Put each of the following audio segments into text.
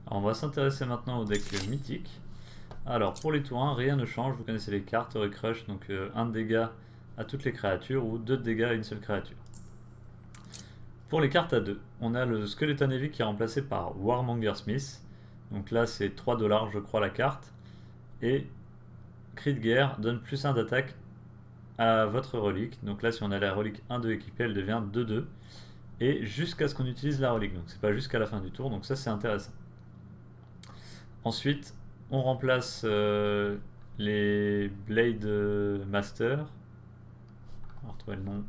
Alors on va s'intéresser maintenant au deck mythique. Alors pour les tours 1, rien ne change, vous connaissez les cartes, Recrush, donc 1 de dégâts à toutes les créatures ou 2 de dégâts à une seule créature. Pour les cartes à 2, on a le Skeleton Heavy qui est remplacé par Warmonger Smith. Donc là c'est 3 $ je crois la carte. Et Cri de guerre donne plus 1 d'attaque à votre relique. Donc là si on a la relique 1-2 équipée, elle devient 2-2. Et jusqu'à ce qu'on utilise la relique, donc c'est pas jusqu'à la fin du tour, donc ça c'est intéressant. Ensuite, on remplace les Blade Master. On va retrouver le nom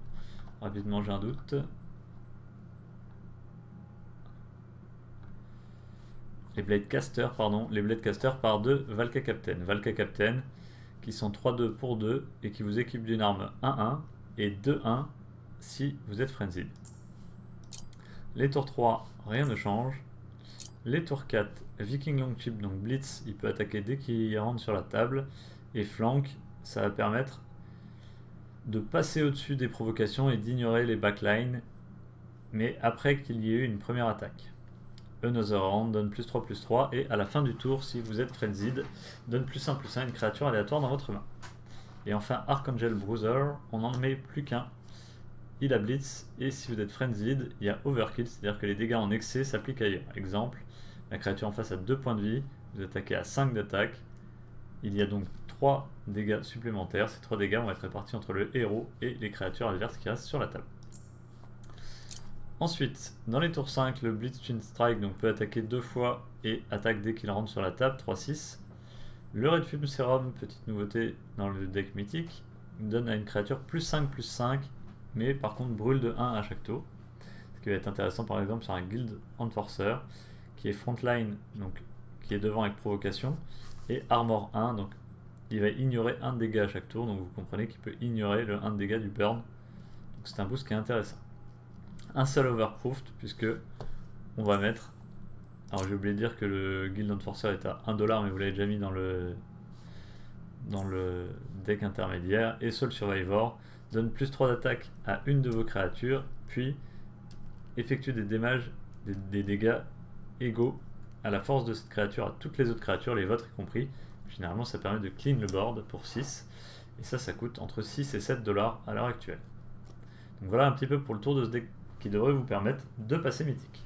rapidement, j'ai un doute. Les Blade Caster, pardon, les Blade Caster par 2 Valka Captain. Valka Captain, qui sont 3-2 pour 2 et qui vous équipent d'une arme 1-1 et 2-1 si vous êtes Frenzied. Les tours 3, rien ne change. Les tours 4, Viking Longship, donc Blitz, il peut attaquer dès qu'il rentre sur la table. Et Flank, ça va permettre de passer au-dessus des provocations et d'ignorer les backlines, mais après qu'il y ait eu une première attaque. Another Round donne +3/+3, et à la fin du tour, si vous êtes Frenzied, donne +1/+1 une créature aléatoire dans votre main. Et enfin, Archangel Bruiser, on n'en met plus qu'un. Il a Blitz, et si vous êtes Frenzied, il y a Overkill, c'est-à-dire que les dégâts en excès s'appliquent ailleurs. Exemple, la créature en face a 2 points de vie, vous attaquez à 5 d'attaque, il y a donc 3 dégâts supplémentaires. Ces 3 dégâts vont être répartis entre le héros et les créatures adverses qui restent sur la table. Ensuite, dans les tours 5, le Blitz Twin Strike donc, peut attaquer 2 fois et attaque dès qu'il rentre sur la table, 3-6. Le Red Fume Serum, petite nouveauté dans le deck mythique, donne à une créature +5/+5, mais par contre brûle de 1 à chaque tour. Ce qui va être intéressant par exemple sur un Guild Enforcer, qui est frontline, donc qui est devant avec provocation, et armor 1, donc il va ignorer 1 de dégâts à chaque tour, donc vous comprenez qu'il peut ignorer le 1 de dégâts du burn. Donc c'est un boost qui est intéressant. Un seul overproofed, puisque on va mettre, alors j'ai oublié de dire que le Guild Enforcer est à 1 $, mais vous l'avez déjà mis dans le deck intermédiaire, et Soul Survivor donne +3 d'attaque à une de vos créatures, puis effectue des dégâts égaux à la force de cette créature à toutes les autres créatures, les vôtres y compris. Généralement ça permet de clean le board pour 6, et ça coûte entre 6 et 7 $ à l'heure actuelle. Donc voilà un petit peu pour le tour de ce deck qui devrait vous permettre de passer mythique.